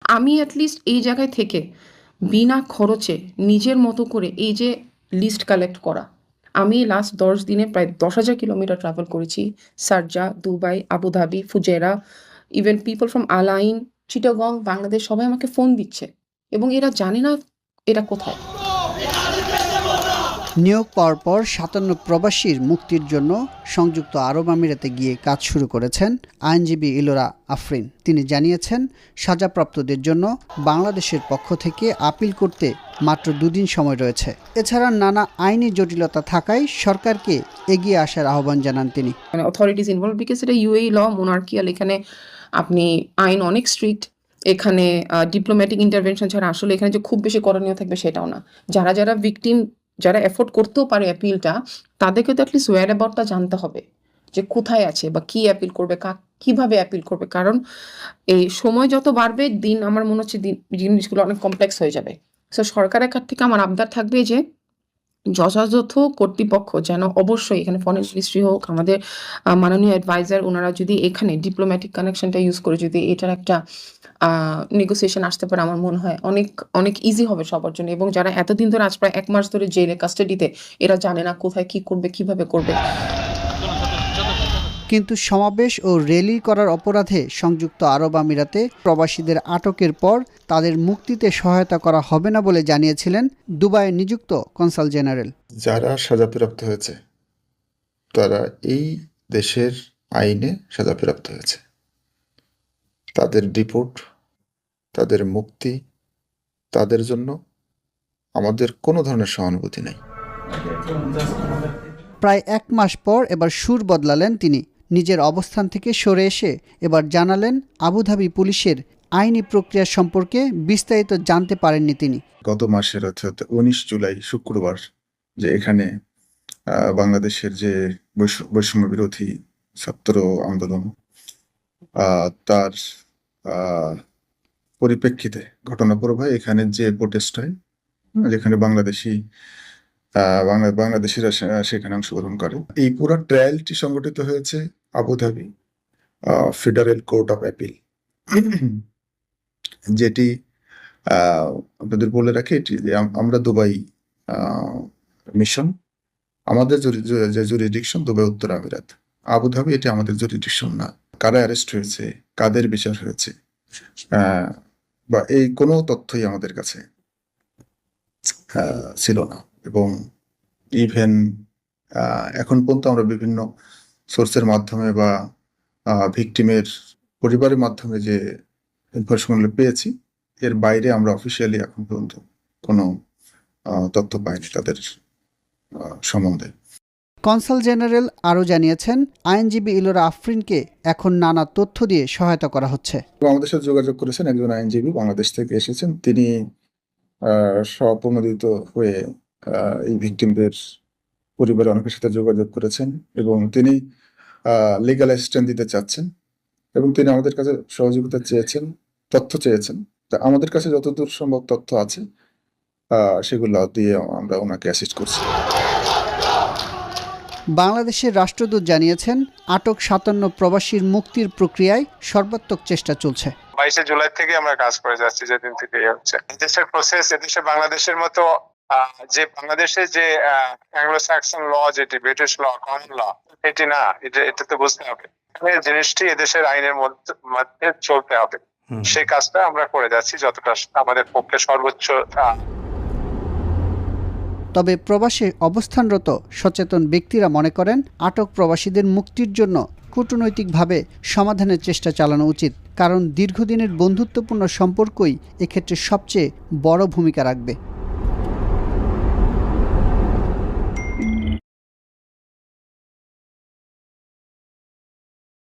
আমি অ্যাটলিস্ট এই জায়গায় থেকে বিনা খরচে নিজের মতো করে এই যে লিস্ট কালেক্ট করা, আমি লাস্ট 10 দিনে প্রায় 10,000 কিলোমিটার ট্রাভেল করেছি। Sharjah, Dubai, Abu Dhabi, Fujairah, even people from Al Ain, Chittagong, Bangladesh সবাই আমাকে ফোন দিচ্ছে এবং এরা জানে না এটা কোথায়। নিয়োগ পাওয়ার পর ৫৭ প্রবাসীর মুক্তির জন্য সংযুক্ত আরব আমিরাতে গিয়ে কাজ শুরু করেছেন আইনজীবী ইলোরা আফরিন। তিনি জানিয়েছেন, সাজাপ্রাপ্তদের জন্য বাংলাদেশের পক্ষ থেকে আপিল করতে মাত্র 2 দিন সময় রয়েছে। এছাড়া নানা আইনি জটিলতা থাকায় সরকারকে এগিয়ে আসার আহ্বান জানান তিনি। মানে অথরিটিস ইনভলভ, বিকজ এটা ইউএই ল, মোনার্কিয়াল, এখানে আপনি আইন অনেক স্ট্রিক্ট। এখানে ডিপ্লোম্যাটিক ইন্টারভেনশন ছাড়া আসলে এখানে যে খুব বেশি করণীয় থাকবে সেটাও না। যারা ভিকটিম, যারা এফোর্ড করতেও পারে অ্যাপিলটা, তাদেরকে তো অ্যাটলিস্ট ওয়্যার অ্যাবাউটটা জানতে হবে যে কোথায় আছে বা কি অ্যাপিল করবে, কিভাবে অ্যাপিল করবে। কারণ এই সময় যত বাড়বে দিন, আমার মনে হচ্ছে জিনিসগুলো অনেক কমপ্লেক্স হয়ে যাবে। সো সরকারের কাছ থেকে আমার আবদার থাকবে যে যথাযথ কর্তৃপক্ষ যেন অবশ্যই এখানে ফরেন মিনিস্ট্রি হোক, আমাদের মাননীয় অ্যাডভাইজার, ওনারা যদি এখানে ডিপ্লোম্যাটিক কানেকশনটা ইউজ করে যদি এটার একটা নেগোসিয়েশন আসতে পারে, আমার মনে হয় অনেক অনেক ইজি হবে সবার জন্য। এবং যারা এতদিন ধরে, আজ প্রায় 1 মাস ধরে জেলে কাস্টাডিতে, এরা জানে না কোথায় কি করবে, কিভাবে করবে। কিন্তু সমাবেশ ও র্যালি করার অপরাধে সংযুক্ত আরব আমিরাতে প্রবাসীদের আটকের পর তাদের মুক্তিতে সহায়তা করা হবে না বলে জানিয়েছিলেন দুবাইয়ে নিযুক্ত কনসাল জেনারেল। যারা সাজাপ্রাপ্ত হয়েছে তারা এই দেশের আইনে সাজাপ্রাপ্ত হয়েছে। তাদের ডিপোর্ট, তাদের মুক্তি, তাদের জন্য আমাদের কোনো ধরনের সহানুভূতি নেই। প্রায় 1 মাস পর এবার সুর বদলালেন তিনি। নিজের অবস্থান থেকে সরে এসে এবার জানালেন আবুধাবি পুলিশের আইনি প্রক্রিয়া সম্পর্কে বিস্তারিত জানতে পারেননি তিনি। গত মাসের অর্থাৎ 19 জুলাই শুক্রবার যে এখানে বাংলাদেশের যে বৈষম্য বিরোধী ছাত্র আন্দোলন, তার পরিপ্রেক্ষিতে ঘটনা প্রবাহে এখানে যে প্রোটেস্ট হয়, যেখানে বাংলাদেশিরা সেখানে অংশগ্রহণ করে, এই পুরো ট্রায়ালটি সংগঠিত হয়েছে Abu Dhabi federal court of appeal, যেটি আপনাদের বলে রাখি এটি আমরা দুবাই মিশন, আমাদের যে জুরিডিকশন দুবাই উত্তর আমিরাত। আবুধাবি এটি আমাদের জুরিডিকশন না। কারা অ্যারেস্ট হয়েছে, কাদের বিচার হয়েছে বা এই কোনো তথ্যই আমাদের কাছে ছিল না। এবং ইভেন এখন পর্যন্ত আমরা বিভিন্ন সোর্সের মাধ্যমে বা ভিকটিমের পরিবারের মাধ্যমে যে ইনফরমেশনগুলো পেয়েছি, এর বাইরে আমরা অফিসিয়ালি এখন পর্যন্ত কোনো তথ্য পাইনি তাদের সম্বন্ধে। কনসাল জেনারেল আরও জানিয়েছেন, আইনজীবী ইলোরা আফরিনকে এখন নানা তথ্য দিয়ে সহায়তা করা হচ্ছে। আমাদের সাথে যোগাযোগ করেছেন একজন আইনজীবী, বাংলাদেশ থেকে এসেছেন। তিনি স্বপ্রণোদিত হয়ে এই ভিকটিমদের পরিবারের অনেকের সাথে যোগাযোগ করেছেন এবং তিনি লিগ্যাল অ্যাসিস্ট্যান্ট দিতে চাচ্ছেন এবং তিনি আমাদের কাছে সহযোগিতা চেয়েছেন, তথ্য চেয়েছেন। তা আমাদের কাছে যতদূর সম্ভব তথ্য আছে সেগুলো দিয়ে আমরা ওনাকে অ্যাসিস্ট করছি। বাংলাদেশের রাষ্ট্রদূত জানিয়েছেন, আটক ৫৭ প্রবাসীর মুক্তির প্রক্রিয়ায় সর্বাত্মক চেষ্টা চলছে। 22 জুলাই থেকে আমরা কাজ করে যাচ্ছি, যেদিন থেকে হচ্ছে দেশের প্রসেস। এদেশে বাংলাদেশের মতো যে বাংলাদেশের যে অ্যাংলো স্যাক্সন ল, যেটি ব্রিটিশ ল, কমন ল, এটি না। এটা তো বুঝতে হবে জিনিসটি এদেশের আইনের মধ্যে চলতে হবে। সেই কাজটা আমরা করে যাচ্ছি যতটা আমাদের পক্ষে সর্বোচ্চ। তবে প্রবাসে অবস্থানরত সচেতন ব্যক্তিরা মনে করেন, আটক প্রবাসীদের মুক্তির জন্য কূটনৈতিকভাবে সমাধানের চেষ্টা চালানো উচিত। কারণ দীর্ঘদিনের বন্ধুত্বপূর্ণ সম্পর্কই এক্ষেত্রে সবচেয়ে বড় ভূমিকা রাখবে।